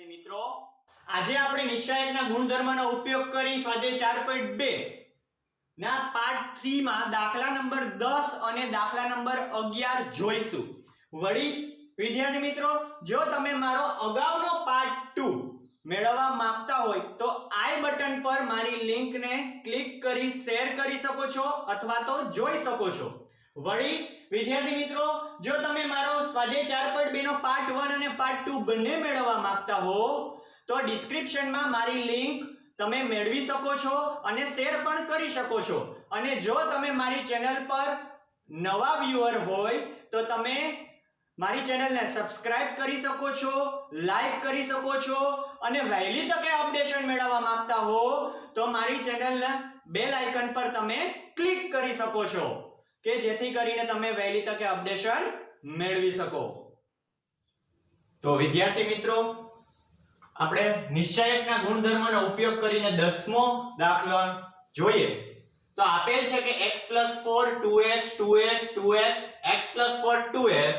વિદ્યાર્થી મિત્રો, આજે આપણે નિશ્ચયકના ગુણધર્મનો ઉપયોગ કરી સ્વાધ્યાય 4.2 ના પાર્ટ 3 માં દાખલા નંબર 10 અને દાખલા નંબર 11 જોઈશું. વળી વિદ્યાર્થી મિત્રો, જો તમે મારો અગાઉનો પાર્ટ 2 મેળવવા માંગતા હોય તો આઈ બટન પર મારી લિંકને ક્લિક કરી શેર કરી શકો છો અથવા તો જોઈ શકો છો. વળી વિદ્યાર્થી મિત્રો, જો તમે મારો સ્વાધ્યાય 4.2 નો પાર્ટ 1 અને પાર્ટ 2 બંને મેળવવા માંગતા હો તો ડિસ્ક્રિપ્શનમાં મારી લિંક તમે મેળવી શકો છો અને શેર પણ કરી શકો છો. અને જો તમે મારી ચેનલ પર નવા વ્યુઅર હોય તો તમે મારી ચેનલને સબસ્ક્રાઇબ કરી શકો છો, લાઈક કરી શકો છો અને વહેલી તકે અપડેશન મેળવવા માંગતા હો તો મારી ચેનલના બેલ આઇકન પર તમે ક્લિક કરી શકો છો કે જેથી કરીને તમે વહેલી તકે અપડેશન મેળવી શકો. તો વિદ્યાર્થી મિત્રો, આપણે નિશ્ચયકના ગુણધર્મનો ઉપયોગ કરીને 10મો દાખલો જોઈએ. તો આપેલ છે કે x + 4 2x 2x 2x x + 4 2x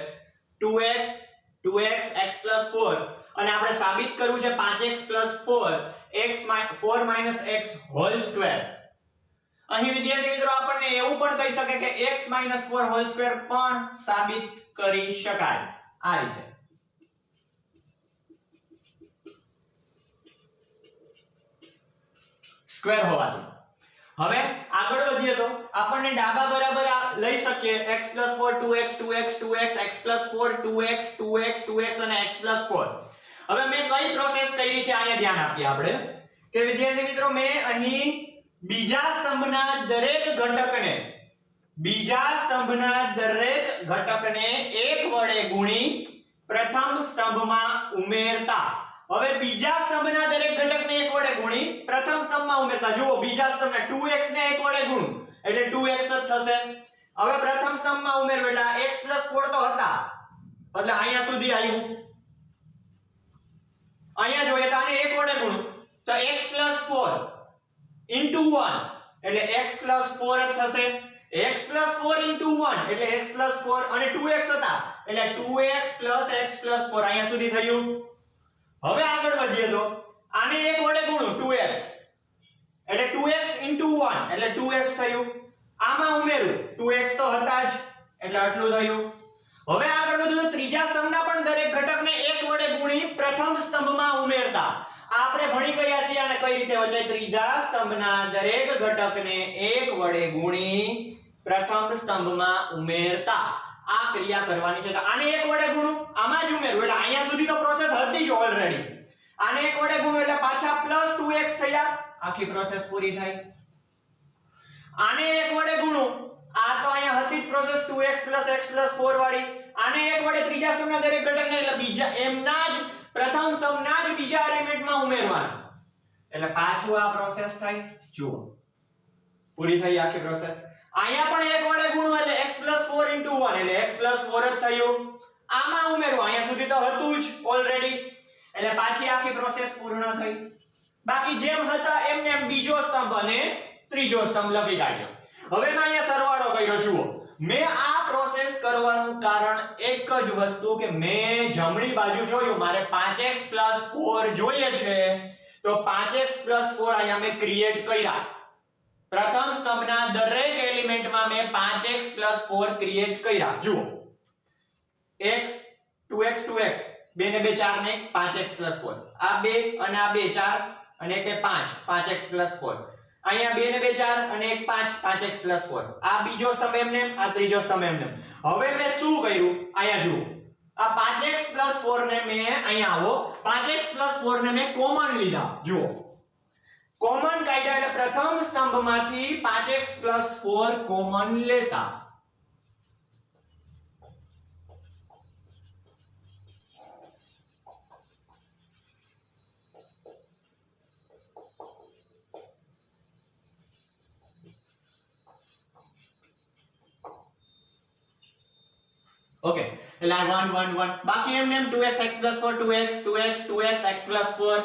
2x 2x x + 4 અને આપણે સાબિત કરવું છે 5x + 4 x 4 - x whole square. અહીં વિદ્યાર્થી મિત્રો આપણને એવું પણ કહી શકે કે x - 4 હોલ સ્ક્વેર પણ સાબિત કરી શકાય આ રીતે. સ્ક્વેર હોવાથી હવે આગળ વધીએ તો આપણને ડાબા બરાબર લઈ શકીએ x + 4 2x 2x 2x x + 4 2x 2x 2x અને x + 4. હવે મેં કઈ પ્રોસેસ કરી છે અહીંયા ધ્યાન આપીએ આપણે કે વિદ્યાર્થી મિત્રો, મેં અહીં બીજા સ્તંભના દરેક ઘટકને 1 વડે ગુણી પ્રથમ સ્તંભમાં ઉમેરતા. હવે બીજા સ્તંભના દરેક ઘટકને 1 વડે ગુણી પ્રથમ સ્તંભમાં ઉમેરતા. જુઓ, બીજા સ્તંભને 2x ને 1 વડે ગુણું એટલે 2x જ થશે. હવે પ્રથમ સ્તંભમાં ઉમેરવું એટલે x + 4 તો હતા એટલે અહીંયા સુધી આવ્યું. અહીંયા જોઈએ તો આને 1 વડે ગુણું તો x + 4 * 1 એટલે x + 4 જ થશે. x + 4 * 1 એટલે x + 4 અને 2x હતા એટલે 2x + x + 4 અહીંયા સુધી થયું. હવે આગળ વધીએ તો આને 1 વડે ગુણું 2x એટલે 2x * 1 એટલે 2x થયું. આમાં ઉમેરું 2x તો હતા જ એટલે આટલું થયું. હવે આગળ વધીએ તો ત્રીજા સ્તંભના પણ દરેક ઘટકને 1 વડે ગુણી પ્રથમ સ્તંભમાં ઉમેરતા. આપણે ભણી ગયા છીએ અને કઈ રીતે વચાય. ત્રીજા સ્તંભના દરેક ઘટકને 1 વડે ગુણી પ્રથમ સ્તંભમાં ઉમેરતા આ ક્રિયા કરવાની છે. તો આને 1 વડે ગુણું આમાં જ ઉમેરું એટલે અહીંયા સુધી તો પ્રોસેસ હતી જ ઓલરેડી. આને 1 વડે ગુણું એટલે પાછા +2x થયા, આખી પ્રોસેસ પૂરી થઈ. આને 1 વડે ગુણું આ તો અહીંયા હતી જ પ્રોસેસ 2x + x + 4 વાળી. આને 1 વડે ત્રીજા સ્તંભના દરેક ઘટકને એટલે બીજા એમના જ પ્રથમ સ્તંભના જ બીજા એલિમેન્ટમાં ઉમેરવાના એટલે પાછું આ પ્રોસેસ થઈ. જુઓ, પૂરી થઈ આખી પ્રોસેસ. અહીંયા પણ 1 વડે ગુણું એટલે x + 4 * 1 એટલે x + 4 જ થયું. આમાં ઉમેરું અહીંયા સુધી તો હતું જ ઓલરેડી એટલે પાછી આખી પ્રોસેસ પૂર્ણ થઈ. બાકી જેમ હતા એમને એમ બીજો સ્તંભ અને ત્રીજો સ્તંભ લખી કાઢ્યો. હવે મેં અહીંયા સરવાળો કર્યો. જુઓ, મેં આ પ્રોસેસ કરવાનું કારણ એક જ વસ્તુ કે મેં જમણી બાજુ જોયું મારે 5x + 4 જોઈએ છે તો 5x + 4 અહીંયા મેં ક્રિએટ કર્યા. પ્રથમ સ્તંભના દરેક એલિમેન્ટમાં મેં 5x + 4 ક્રિએટ કર્યા. જુઓ, x 2x 2x 2 ને 2 4 ને 5x + 4 આ 2 અને આ 2 4 અને 1 5 5x + 4 અહીંયા 2 ને 2 4 અને 1 5 5x + 4 આ બીજો સ્તંભ એમને આ ત્રીજો સ્તંભ એમને. હવે મેં શું કર્યું અહીંયા જુઓ, આ 5x + 4 ને મેં અહીંયા આવો 5x + 4 ને મેં કોમન લીધા. જુઓ, કોમન કાઢ્યા એટલે પ્રથમ સ્તંભમાંથી 5x + 4 કોમન લેતા. ઓકે, એટલે 1 1 1 બાકી એમને એમ 2x x + 4 2x 2x 2x x + 4.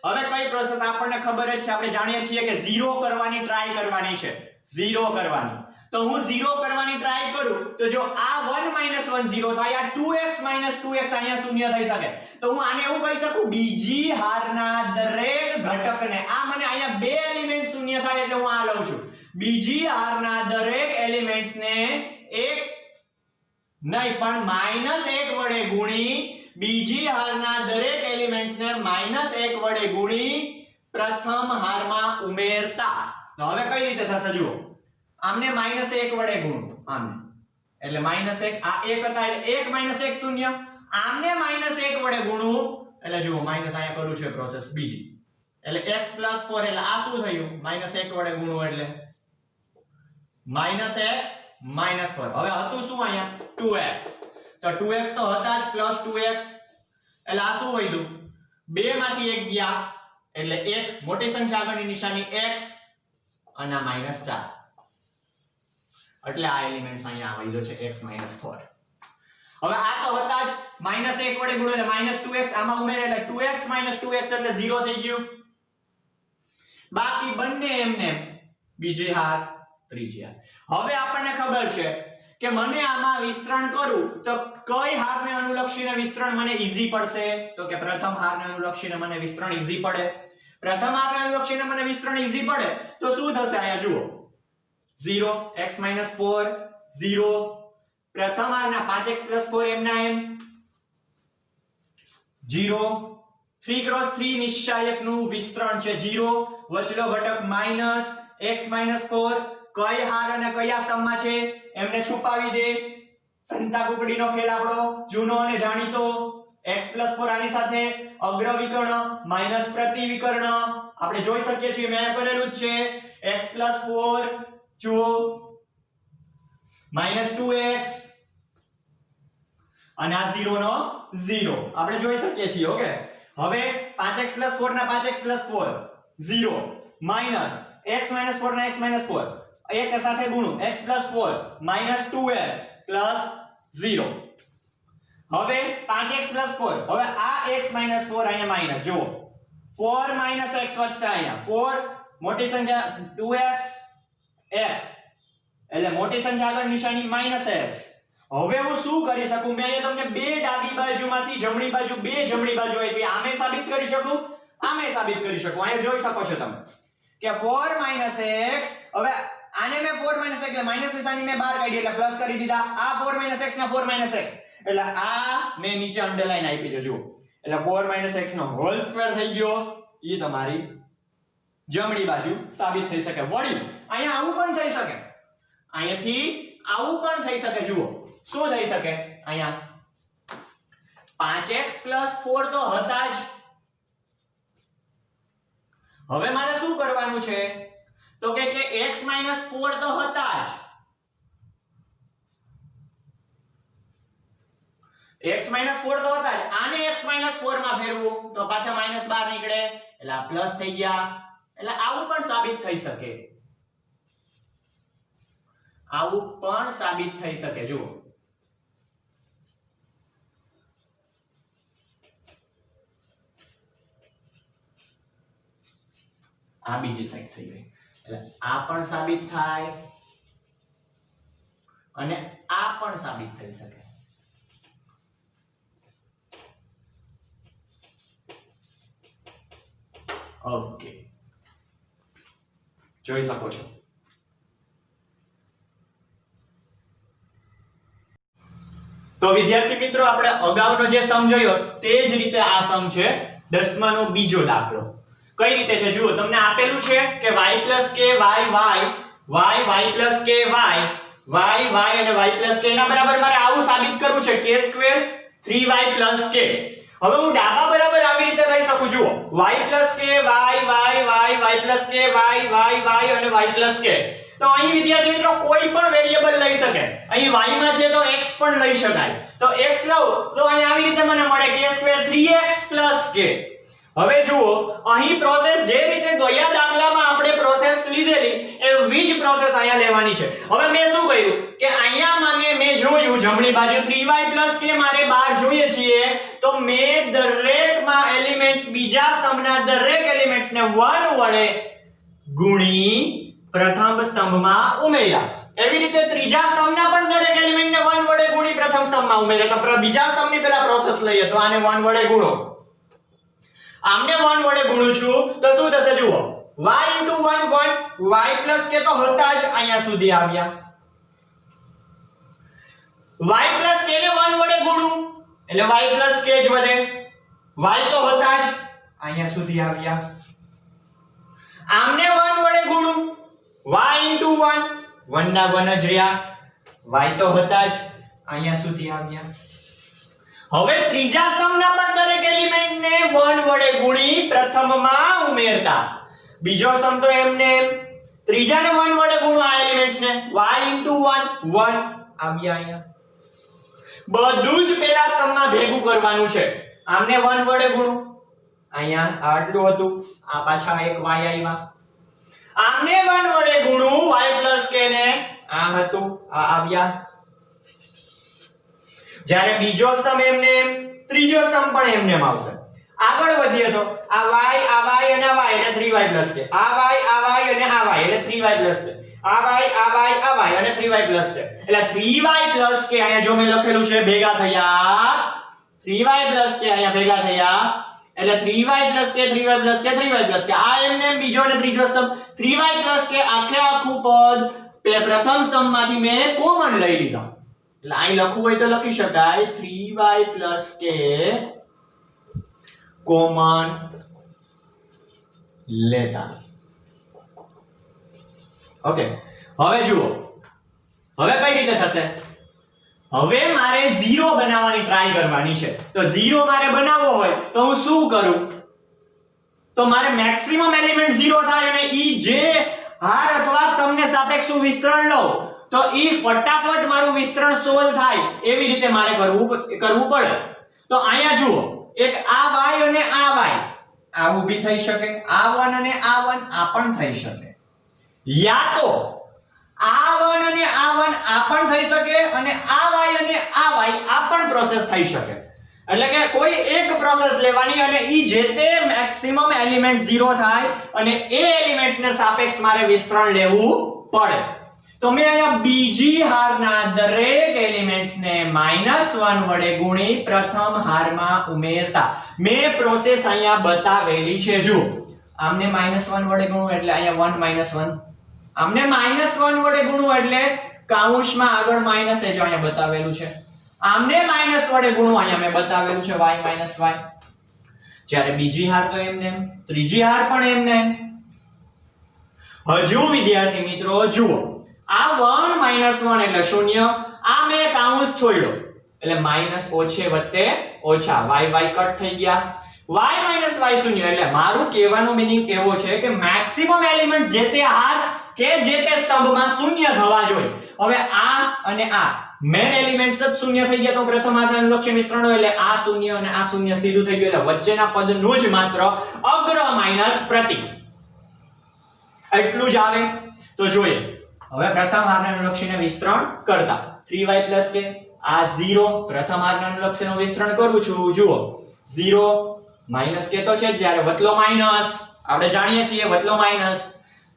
હવે કઈ પ્રોસેસ આપણને ખબર જ છે, આપણે જાણીએ છીએ કે 0 કરવાની ટ્રાય કરવાની છે. 0 કરવાની તો હું 0 કરવાની ટ્રાય કરું તો જો આ 1 - 1 0 થાય, આ 2x - 2x અહીંયા શૂન્ય થઈ શકે. તો હું આને એવું કહી શકું બીજી હારના દરેક ઘટકને, આ મને અહીંયા બે એલિમેન્ટ શૂન્ય થાય એટલે હું આ લઉં છું, બીજી હારના દરેક એલિમેન્ટ્સને એક નહીં પણ -1 વડે ગુણી, બીજી હારના દરેક એલિમેન્ટ્સને -1 વડે ગુણી પ્રથમ હારમાં ઉમેરતા. તો હવે કઈ રીતે થશે જુઓ, આમને -1 વડે ગુણો, આમને એટલે -1, આ 1 હતા એટલે 1 - 1 શૂન્ય, આમને -1 વડે ગુણવું એટલે જુઓ માઈનસ અહીંયા કરું છે પ્રોસેસ બીજી, એટલે x + 4 એટલે આ શું થયું, -1 વડે ગુણવું એટલે -x - 4. હવે હતું શું અહીંયા 2x, તો 2x તો હતા જ પ્લસ 2x એટલે આ શું વધ્યું, 2 માંથી 1 ગયા એટલે 1, મોટી સંખ્યા આગળની નિશાની x અને -4 એટલે આ એલિમેન્ટ્સ અહીંયા આવ્યો છે x - 4. હવે આ તો હતા જ -1 વડે ગુણો એટલે -2x, આમાં ઉમેરે એટલે 2x - 2x એટલે 0 થઈ ગયું. બાકી બંને એમને બીજી હાર ત્રીજી હાર. હવે આપણને ખબર છે કે મને આમાં વિસ્તરણ કરું તો કઈ હારને અનુલક્ષીને વિસ્તરણ મને ઈઝી પડશે, તો કે પ્રથમ હારને અનુલક્ષીને મને વિસ્તરણ ઈઝી પડે. પ્રથમ હારને અનુલક્ષીને મને વિસ્તરણ ઈઝી પડે તો શું થશે, અહીંયા જુઓ 0 x - 4 0, પ્રથમ હારના 5x + 4 એમના એમ 0, 3 × 3 નિશ્ચાયકનું વિસ્તરણ છે 0, વચલો ઘટક -x - 4, કઈ હાર અને કયા સ્તંભમાં છે એમને છુપાવી દે. સંતા કુકડીનો ખેલ આપણો જૂનો અને જાણીતો, x + 4 આની સાથે અગ્ર વિકર્ણ માઈનસ પ્રતિ વિકર્ણ આપણે જોઈ શકીએ છીએ, મેં કરેલું જ છે. x + 4 જુઓ -2x અને આ 0 નો 0 આપણે જોઈ શકીએ છીએ. ઓકે, હવે 5x + 4 ના 5x + 4 0 માઈનસ x - 4 ના x - 4 એક સાથે ગુણો x + 4 -2x + 0. હવે 5x + 4, હવે આ x - 4 અહીંયા માઈનસ જુઓ 4 - x વધશે, અહીંયા 4 મોટી સંખ્યા 2x x એટલે મોટી સંખ્યા આગળ નિશાની -x. હવે હું શું કરી શકું, મેં અહીંયા તમને બે ડાબી બાજુમાંથી જમણી બાજુ, બે જમણી બાજુ આપી, આમે સાબિત કરી શકું, આમે સાબિત કરી શકું. અહીંયા જોઈ શકો છો તમે કે 4 - x, હવે આને મેં 4 - x એટલે માઈનસ નિશાની મેં બહાર કાઢી એટલે પ્લસ કરી દીધા, આ 4 - x ને 4 - x એટલે આ મેં નીચે અંડરલાઈન આપી છે જુઓ, એટલે 4 - x નો હોલ સ્ક્વેર થઈ ગયો. એ તમારી જમણી બાજુ સાબિત થઈ શકે. વળી અહીંયા આવું પણ થઈ શકે, અહીંયાથી આવું પણ થઈ શકે. જુઓ શું થઈ શકે, અહીંયા 5x + 4 તો હતા જ, હવે મારે શું કરવાનું છે તો કે x - 4 તો હતા જ, x - 4 તો હતા જ, આને x - 4 માં ફેરવું તો પાછા માઈનસ બહાર નીકળે એટલે આ પ્લસ થઈ ગયા. એટલે આવું પણ સાબિત થઈ શકે, આવું પણ સાબિત થઈ શકે. જુઓ આ બીજી સાઈડ થઈ ગઈ એટલે આ પણ સાબિત થાય અને આ પણ સાબિત થઈ શકે. ઓકે, જોઈ શકો છો. તો વિદ્યાર્થી મિત્રો આપણે અગાઉનો જે સમ જોયો તે જ રીતે આ સમ છે 10માનો બીજો દાખલો. કઈ રીતે છે જુઓ, તમને આપેલું છે કે y + k y y + k y અને y + k ના બરાબર મારે આવું સાબિત કરવું છે k² 3y + k. હવે હું ડાબા બરાબર આવી રીતે લઈ શકું. જુઓ y + k y + k y અને y + k. તો અહીં વિદ્યાર્થી મિત્રો કોઈ પણ વેરીએબલ લઈ શકે. અહીં y માં છે તો x પણ લઈ શકાય. તો x લઉં તો અહીં આવી રીતે મને મળે k² 3x + k. હવે જુઓ અહીં પ્રોસેસ જે રીતે ગયા દાખલામાં આપણે પ્રોસેસ લીધેલી એવી જ પ્રોસેસ અહીંયા લેવાની છે. હવે મેં શું કર્યું કે અહીંયા મેં જોયું જમણી બાજુ 3y + k મારે બહાર જોઈએ છીએ, તો મેં દરેકમાં એલિમેન્ટ્સ બીજા સ્તંભના દરેક એલિમેન્ટ્સને 1 વડે ગુણી પ્રથમ સ્તંભમાં ઉમેર્યા. એવી રીતે ત્રીજા સ્તંભના પણ દરેક એલિમેન્ટને 1 વડે ગુણી પ્રથમ સ્તંભમાં ઉમેર્યા. તો બીજા સ્તંભની પહેલા પ્રોસેસ લઈએ તો આને 1 વડે ગુણો. આમને 1 વડે ગુણું છું તો શું થશે જુઓ. y * 1 1 y + k તો હતા જ અહીંયા સુધી આવ્યા. y + k ને 1 વડે ગુણું એટલે y + k જ વધે. y તો હતા જ અહીંયા સુધી આવ્યા. આમને 1 વડે ગુણું y * 1 1 ના 1 જ રહ્યા. y તો હતા જ અહીંયા સુધી આવ્યા. હવે ત્રીજા સ્તંભના પણ દરેક એલિમેન્ટને 1 વડે ગુણી પ્રથમમાં ઉમેરતા. બીજો સ્તંભ તો એમને ત્રીજાને 1 વડે ગુણો આ એલિમેન્ટ્સને y * 1 1 આવ્યા અહીંયા. બધું જ પહેલા સ્તંભમાં ભેગું કરવાનું છે. આમને 1 વડે ગુણો અહીંયા આટલું હતું આ પાછા એક y આવ્યા. આમને 1 વડે ગુણું y + k ને આ હતું આ આવ્યા. જ્યારે બીજો સ્તંભ એમને ત્રીજો સ્તંભ પણ એમને આવશે. આગળ વધીએ તો આ y અને આ y એટલે 3y + k. આ y અને આ y એટલે 3y + k. આ y અને 3y + k. એટલે 3y + k અહીંયા જો મેં લખેલું છે ભેગા થયા 3y + k અહીંયા ભેગા થયા એટલે 3y + k 3y + k 3y + k. આ એમને બીજો અને ત્રીજો સ્તંભ 3y + k આખું પદ પ્રથમ સ્તંભમાંથી મેં કોમન લઈ લીધા. એટલે અહીં લખવું હોય તો લખી શકાય 3y + k કોમન લેતા. ઓકે હવે જુઓ હવે કઈ રીતે થશે. હવે મારે 0 બનાવવાની ટ્રાય કરવાની છે. તો 0 મારે બનાવવો હોય તો હું શું કરું. તો મારે મેક્સિમમ એલિમેન્ટ 0 થાય અને ઈ જે હાર અથવા સ્તંભને સાપેક્ષ વિસ્તરણ લઉં તો ઈ ફટાફટ મારું વિસ્તરણ સોલ્વ થાય એવી રીતે મારે કરવું પડે. તો અહીંયા જુઓ એક આ y અને આ y આ ઊભી થઈ શકે. આ 1 અને આ 1 આ પણ થઈ શકે. યા તો આ 1 અને આ 1 આ પણ થઈ શકે અને આ y અને આ y આ પણ પ્રોસેસ થઈ શકે. એટલે કે કોઈ એક પ્રોસેસ લેવાની અને ઈ જે તે મેક્સિમમ એલિમેન્ટ 0 થાય અને એ એલિમેન્ટ્સને સાપેક્ષ મારે વિસ્તરણ લેવું પડે. તો મેં અહીંયા બીજી હારના દરેક એલિમેન્ટ્સને -1 વડે ગુણી પ્રથમ હારમાં ઉમેરતા. મેં પ્રોસેસ અહીંયા બતાવેલી છે. જુઓ આમને -1 વડે ગુણું એટલે અહીંયા 1 - 1. આમને -1 વડે ગુણું એટલે કૌંસમાં આગળ માઈનસ એ જો અહીંયા બતાવેલું છે. આમને માઈનસ વડે ગુણું અહીંયા મેં બતાવેલું છે y - y. જ્યારે બીજી હાર તો એમને એમ, ત્રીજી હાર પણ એમને એમ. હજુ વિદ્યાર્થી મિત્રો જુઓ આ 1 - 1 એટલે 0. આ મેં કૌંસ છોડ્યો એટલે માઈનસ ઓછે વત્તે ઓછા y કટ થઈ ગયા. y - y 0 એટલે મારું કહેવાનો મીનિંગ એવો છે કે મેક્સિમમ એલિમેન્ટ જે તે હાર કે જે તે સ્તંભમાં શૂન્ય થવા જોઈએ. હવે આ અને આ મેન એલિમેન્ટ્સ જ શૂન્ય થઈ ગયા તો પ્રથમ હારના અનુલક્ષી વિસ્તરણ એટલે આ શૂન્ય અને આ શૂન્ય સીધું થઈ ગયું. એટલે વચ્ચેના પદનું જ માત્ર અગ્ર માઈનસ પ્રતીક એટલું જ આવે. તો જોઈએ હવે પ્રથમ હારના અનુલક્ષીને વિસ્તરણ કરતા 3y + k આ 0 પ્રથમ હારના અનુલક્ષીનું વિસ્તરણ કરું છું. જુઓ 0 - k તો છે જ્યારે વતલો માઈનસ આપણે જાણીએ છીએ વતલો માઈનસ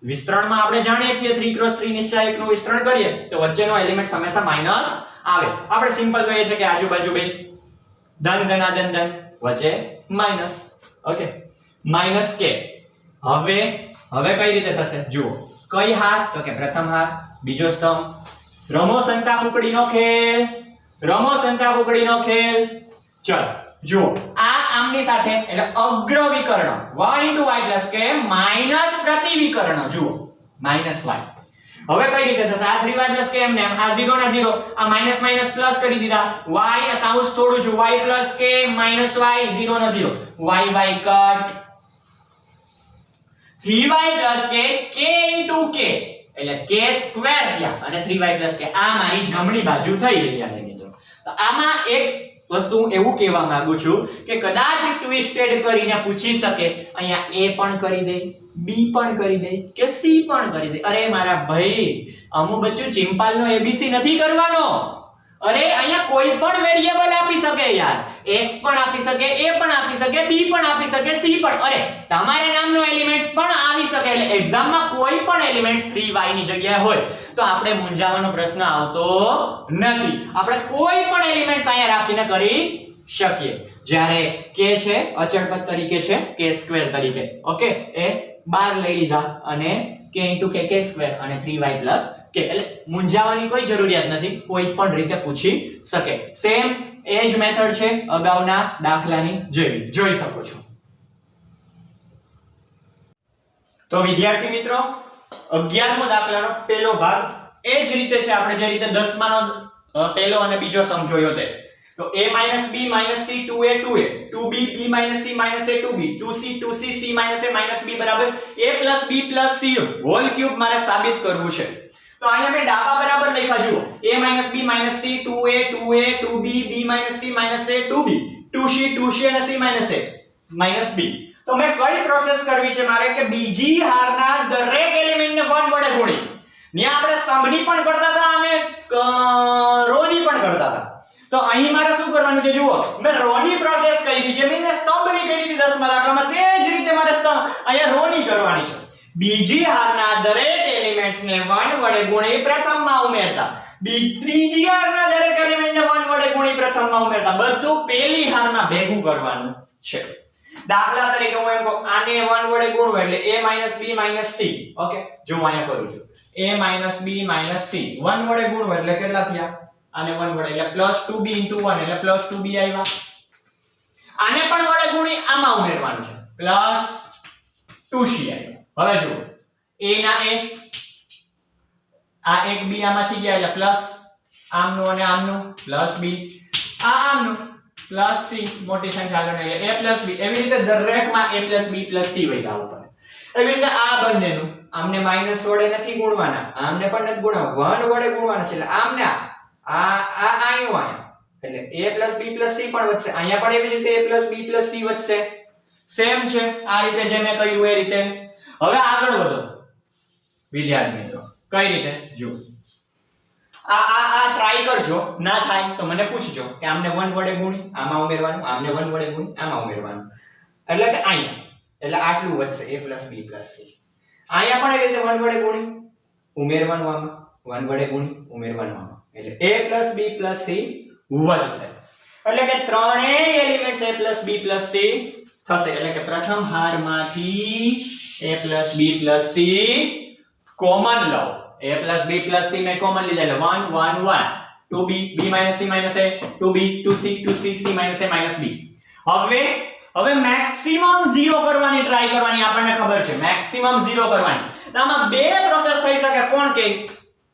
વિસ્તરણમાં આપણે જાણીએ છીએ 3x3 નિશ્ચાયકનું વિસ્તરણ કરીએ તો વચ્ચેનો એલિમેન્ટ હંમેશા માઈનસ આવે. આપણે સિમ્પલ કહીએ છીએ કે આજુબાજુ બે ધન ધનાધન ધન વચ્ચે માઈનસ. Okay -k. હવે કઈ રીતે થશે જુઓ. કઈ હાર તો કે પ્રથમ હાર. બીજો સ્તંભ રમો સંતા કુકડીનો ખેલ. ચલો જુઓ આ આમની સાથે એટલે અગ્ર વિકર્ણ 1 * y + k માઈનસ પ્રતિવિકર્ણ જુઓ -y. હવે કઈ રીતે થશે. આ 3y + k એમને આ 0 ના 0 આ માઈનસ માઈનસ પ્લસ કરી દીધા. y કૌંસ છોડું છું y + k - y 0 ના 0 y cut 3y + k k * k એટલે k સ્ક્વેર થયા અને 3y + k આ મારી જમણી બાજુ થઈ રહ્યા છે મિત્રો. તો આમાં એક વસ્તુ એવું કહેવા માંગુ છું કે કદાચ ટ્વિસ્ટેડ કરીને પૂછી શકે અહીંયા a પણ કરી દે, b પણ કરી દે કે c પણ કરી દે. અરે મારા ભાઈ અમુ બચ્ચું ચિંપાલનો abc નથી કરવાનો. અરે અહીંયા કોઈ પણ વેરીએબલ આપી શકે યાર. x પણ આપી શકે, a પણ આપી શકે, b પણ આપી શકે, c પણ. અરે તમારા નામનો એલિમેન્ટ્સ પણ આવી શકે એટલે એક્ઝામમાં કોઈ પણ એલિમેન્ટ 3y ની જગ્યાએ હોય તો આપણે મૂંઝાવાનો પ્રશ્ન આવતો નથી. આપણે કોઈ પણ એલિમેન્ટ અહીંયા રાખીને કરી શકીએ. જ્યારે k છે અચળ પદ તરીકે છે k² તરીકે, ઓકે, એ 12 લઈ લીધા અને k * k² અને 3y + k, એટલે મૂંઝાવાની કોઈ જરૂરિયાત નથી, કોઈ પણ રીતે પૂછી શકે. સેમ એ જ મેથડ છે અગાઉના દાખલાની જેવી, જોઈ શકો છો. તો વિદ્યાર્થી મિત્રો 11મો દાખલાનો પહેલો ભાગ એ જ રીતે છે આપણે જે રીતે 10માનો પહેલો અને બીજો સમ જોયો તે. તો a - b - c 2a 2a 2b b - c - a 2b 2c 2c c - a - b બરાબર a + b + c whole cube મારે સાબિત કરવું છે. તો અહીંયા મેં ડાબા બરાબર લખ્યા જુઓ a - b - c 2a 2a 2b b - c - a 2b 2c 2c અને c - a - b. તો મેં કઈ પ્રોસેસ કરવી છે મારે કે બીજી હારના દરેક એલિમેન્ટને 1 વડે ગુણી. ને આપણે સ્તંભની પણ કરતા હતા અને રોની પણ કરતા હતા. તો અહીં મારે શું કરવાનું છે જુઓ, મેં રોની પ્રોસેસ કરી છે, મેં સ્તંભની કરી હતી 10મા દાખલામાં, તે જ રીતે મારે અહીંયા રોની કરવાની છે. બીજી હારના દરેક એલિમેન્ટ્સને 1 વડે ગુણી પ્રથમમાં ઉમેરતા, ત્રીજી હારના દરેક એલિમેન્ટને 1 વડે ગુણી પ્રથમમાં ઉમેરતા, બધું પહેલી હારમાં ભેગું કરવાનું છે. દાખલા તરીકે હું એમ કહું આને 1 વડે ગુણવું એટલે a - b - c, ઓકે, જો હું અહીંયા કરું છું a - b - c 1 વડે ગુણવું એટલે કેટલા થયા, આને 1 વડે એટલે +2b * 1 એટલે +2b આવ્યા. આને પણ વડે ગુણી આમાં ઉમેરવાનું છે +2c આવ્યા. હવે જુઓ a ના a આ એક b આમાંથી ગયા એટલે પ્લસ આમનું અને આમનું +b, આ આમનું +c, મોટી સંખ્યા આગળ આવી a + b. એવી રીતે દરેકમાં a + b + c વધ્યા ઉપર. એવી રીતે આ બંનેનું આમને માઈનસ વડે નથી ગુણવાના, આમને પણ નથી ગુણવા, 1 વડે ગુણવાના છે. એટલે આમને આયું એટલે a + b + c પણ વધશે. અહીંયા પણ એવી રીતે a + b + c વધશે. સેમ છે આ રીતે જે મેં કર્યું એ રીતે. હવે આગળ વધો વિદ્યાર્થી મિત્રો, કઈ રીતે જો આ ટ્રાય કરજો, ના થાય તો મને પૂછજો કે આમને 1 વડે ગુણી આમાં ઉમેરવાનું, આમને 1 વડે ગુણી આમાં ઉમેરવાનું, એટલે કે અહીંયા એટલે આટલું વધશે a + b + c. અહીંયા પણ એવી રીતે 1 વડે ગુણી ઉમેરવાનું, આમાં 1 વડે ગુણી ઉમેરવાનું આમાં, એટલે a + b + c વધશે. એટલે કે ત્રણેય એલિમેન્ટ્સ a + b + c થશે. એટલે કે પ્રથમ હારમાંથી a + b + c કોમન લો. a + b + c મેં કોમન લીધા એટલે 1 1 1 2b b - c - a 2b 2c 2c c - a - b. હવે મેક્સિમમ 0 કરવાની ટ્રાય કરવાની, આપણને ખબર છે મેક્સિમમ 0 કરવાની. તો આમાં બે પ્રોસેસ થઈ શકે, કોણ કે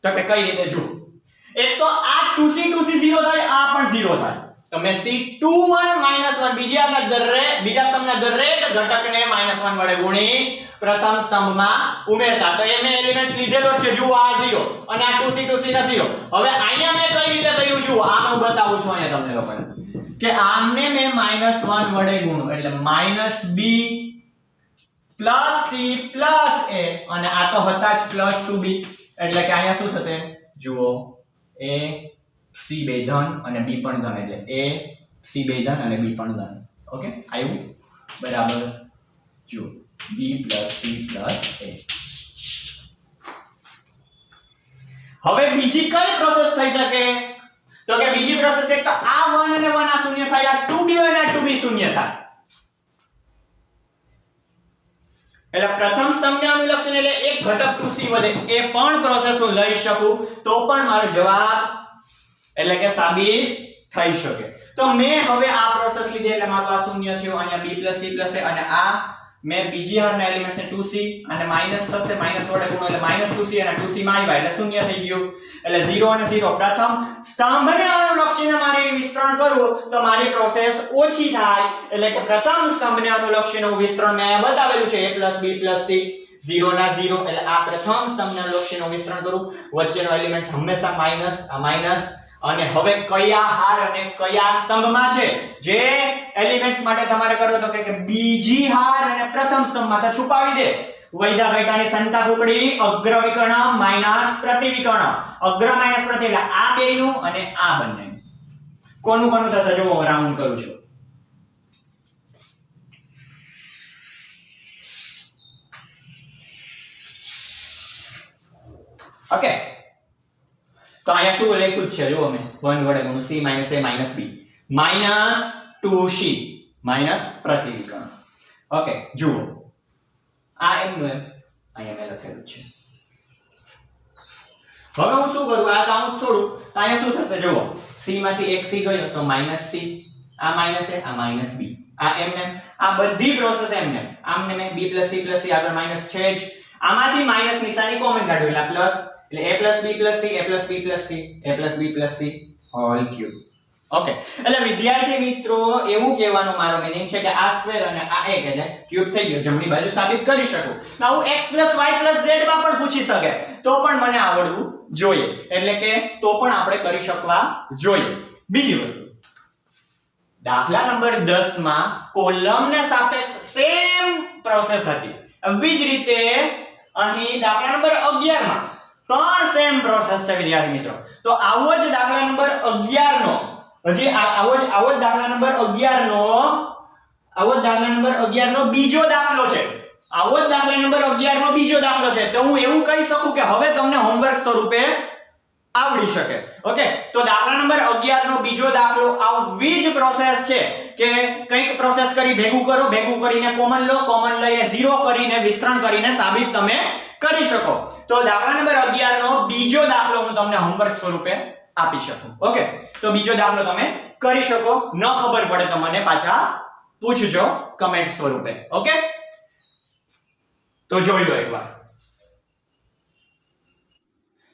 તો કે કઈ રીતે જો, એક તો આ 2c 2c 0 થાય, આ પણ 0 થાય. તમે c21 - 1 બીજા સ્તંભના દરેક ઘટકને -1 વડે ગુણી પ્રથમ સ્તંભમાં ઉમેરતા. તો એ મેં એલિમેન્ટ્સ લીધેલો છે, જુઓ આ 0 અને આ 2c 2c ના 0. હવે અહીંયા મેં કઈ રીતે કર્યું જુઓ, આ હું બતાવું છું અહીંયા તમને લોકોને કે આમને મેં -1 વડે ગુણું એટલે -b + c + a અને આ તો હતા જ +2b, એટલે કે અહીંયા શું થશે જુઓ a c બે ધન અને b પણ ધન, એટલે a c બે ધન અને b પણ ધન. ઓકે, આવ્યું બરાબર. જુઓ b + c + a. હવે બીજી કઈ પ્રોસેસ થઈ શકે તો કે બીજી પ્રોસેસ એક તો આ 1 અને 1 આ શૂન્ય થાય, આ 2b અને આ 2b શૂન્ય થાય. એટલે પ્રથમ સ્તંભને અનુલક્ષીને એટલે એક ઘટક 2c વધે, એ પણ પ્રોસેસ હું લઈ શકું તો પણ મારો જવાબ એટલે કે સાબિત થઈ શકે. તો મેં હવે આ પ્રોસેસ લીધી એટલે મારું આ શૂન્ય થયું, અહીંયા b + c + a અને આ મેં બીજી હારના એલિમેન્ટ્સને 2c અને માઈનસ થશે, માઈનસ વડે ગુણો એટલે -2c અને 2c માં આવ્યા એટલે શૂન્ય થઈ ગયું. એટલે 0 અને 0 પ્રથમ સ્તંભને અનુલક્ષીને મારે વિસ્તરણ કરવું તો મારી પ્રોસેસ ઓછી થાય. એટલે કે પ્રથમ સ્તંભને અનુલક્ષીને હું વિસ્તરણ મેં બતાવેલું છે a + b + c 0 ના 0, એટલે આ પ્રથમ સ્તંભને અનુલક્ષીને હું વિસ્તરણ કરું, વચ્ચેનો એલિમેન્ટ હંમેશા માઈનસ, આ માઈનસ. અને હવે કયા હાર અને કયા સ્તંભમાં છે જે એલિમેન્ટ્સ માટે તમારે કરવું તો કે બીજી હાર અને પ્રથમ સ્તંભમાં તો છુપાવી દે. વૈધા ઘટાની સંતા ટુકડી અગ્ર વિકર્ણ માઈનસ પ્રતિ વિકર્ણ, અગ્ર માઈનસ પ્રતિ એટલે આ બેયનું અને આ બંનેનું કોનું કોનું થશે જો હું રાઉન્ડ કરું છું. ઓકે તો અહીંયા શું લખ્યું છે જો અમે 1 વડે ગુણું c a b -2c minus પ્રતિવિકર્ણ. ઓકે જુઓ આ એમનું એમ અહીંયા મેં લખેલું છે. હવે હું શું કરું આ કાઉન્સ છોડું તો અહીંયા શું થશે જુઓ c માંથી એક c ગયો તો -c આ માઈનસ a આ -b આ એમને આ બધી પ્રોસેસ એમને આમને મેં b c c આગળ માઈનસ છે જ આમાંથી માઈનસ નિશાની કોમન કાઢો એટલે પ્લસ એટલે a b c a b c whole cube. Okay એટલે વિદ્યાર્થી મિત્રો એવું કહેવાનો મારો મીનિંગ છે કે આ સ્ક્વેર અને આ એક એટલે ક્યુબ થઈ ગયો જમણી બાજુ સાબિત કરી શકું. ના હું x y z માં પણ પૂછી શકે તો પણ મને આવડવું જોઈએ એટલે કે તો પણ આપણે કરી શકવા જોઈએ. બીજી વસ્તુ દાખલા નંબર 10 માં કોલમને સાપેક્ષ સેમ પ્રોસેસ હતી. આવી જ રીતે અહીં દાખલા નંબર 11 માં ત્રણ સેમ પ્રોસેસ છે વિદ્યાર્થી મિત્રો. તો આવો જ દાખલા નંબર 11 નો હજી આવો જ દાખલા નંબર 11 નો બીજો દાખલો છે. આવો જ દાખલા નંબર 11 નો બીજો દાખલો છે. તો હું એવું કહી શકું કે હવે તમને હોમવર્ક સ્વરૂપે આવડી શકે. ઓકે તો દાખલા નંબર 11 નો બીજો દાખલો આવી જ પ્રોસેસ છે કે કંઈક પ્રોસેસ કરી ભેગું કરો ભેગું કરીને કોમન લો કોમન લઈને 0 કરીને વિસ્તરણ કરીને સાબિત તમે કરી શકો. તો દાખલા નંબર 11 નો બીજો દાખલો હું તમને હોમવર્ક સ્વરૂપે આપી શકું. ઓકે તો બીજો દાખલો તમે કરી શકો. ન ખબર પડે તો મને પાછા પૂછજો કમેન્ટ સ્વરૂપે. ઓકે તો જોઈ લો એકવાર.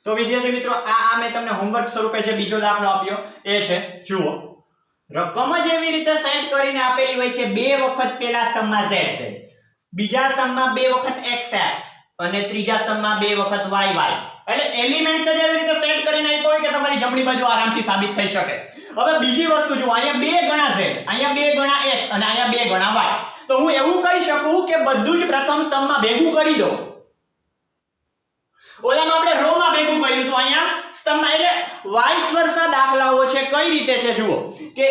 તો વિદ્યાર્થી મિત્રો આ મેં તમને હોમવર્ક સ્વરૂપે જે બીજો દાખલો આપ્યો એ છે જુઓ રકમ જ એવી રીતે સેટ કરીને આપેલી હોય કે બે વખત પહેલા સ્તંભમાં z બીજા સ્તંભમાં બે વખત x અને ત્રીજા સ્તંભમાં બે વખત y એટલે એલિમેન્ટ્સ જ એવી રીતે સેટ કરીને આપ્યો હોય કે તમારી જમણી બાજુ આરામથી સાબિત થઈ શકે. હવે બીજી વસ્તુ જો અહીંયા બે ગણા z અહીંયા બે ગણા x અને અહીંયા બે ગણા y તો હું એવું કહી શકું કે બધું જ પ્રથમ સ્તંભમાં ભેગું કરી દો. ઓલામાં આપણે રો માં ભેગું કર્યું તો અહીંયા સ્તંભમાં એટલે વાઇસ વર્સા દાખલાઓ છે કઈ રીતે છે જુઓ કે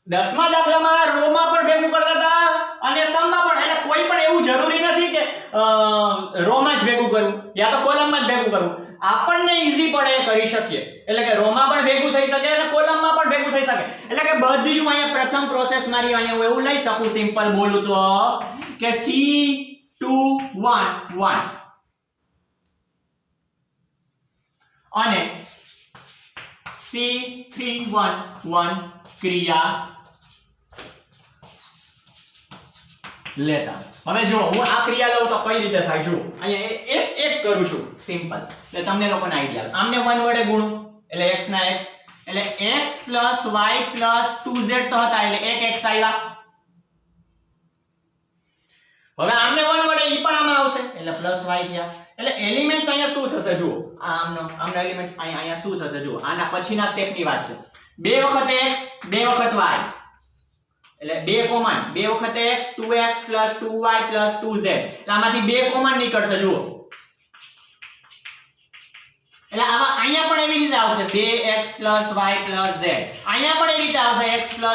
10મા દાખલામાં રો માં પણ ભેગું કરતા હતા અને સ્તંભમાં પણ એટલે કોઈ પણ એવું જરૂરી નથી કે રો માં જ ભેગું કરું યા તો કોલમમાં જ ભેગું કરું. આપણને ઈઝી પડે એ કરી શકીએ એટલે કે રો માં પણ ભેગું થઈ શકે અને કોલમમાં પણ ભેગું થઈ શકે. એટલે કે બધી જ હું અહીંયા પ્રથમ પ્રોસેસ મારી અહીંયા હું એવું લઈ શકું સિમ્પલ બોલું તો કે C211 અને C311 ક્રિયા લેતા. હવે જો હું આ ક્રિયા લઉં તો કઈ રીતે થાય જો અહીંયા એક કરું છું સિમ્પલ એટલે તમને લોકોને આઈડિયા આમને 1 વડે ગુણું એટલે x ના x એટલે x y 2z તો હતા એટલે 1x આવ્યા. હવે આમને 1 વડે ઈ પણ આમાં આવશે એટલે +y થયા. એટલે એલિમેન્ટ્સ અહીંયા શું થશે જુઓ આમનો એલિમેન્ટ્સ અહીંયા શું થશે જુઓ આના પછીના સ્ટેપની વાત છે. બે વખત x બે વખત y એટલે બે કોમન બે વખત x 2x 2y 2z એટલે આમાંથી બે કોમન નીકળશે જુઓ. એટલે આમાં અહીંયા પણ એવી રીતે આવશે 2x y z અહીંયા પણ એવી રીતે આવશે x y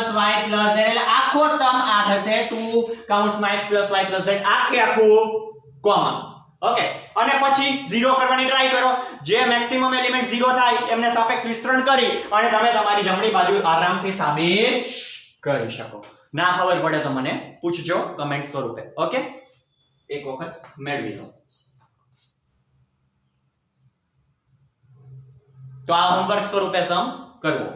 z એટલે આખો સ્તંભ આ થશે 2 કૌંસમાં x y z આખું કોમન. ઓકે અને પછી 0 કરવાની ટ્રાય કરો જે મેક્સિમમ એલિમેન્ટ 0 થાય એમને સાપેક્ષ વિસ્તરણ કરી અને તમે તમારી જમણી બાજુ આરામથી સાબિત કરી શકો. ના ખબર પડે તો મને પૂછજો કમેન્ટ સ્વરૂપે. ઓકે એક વખત મેળવી લો. તો આ હોમવર્ક સ્વરૂપે સમ કરવો.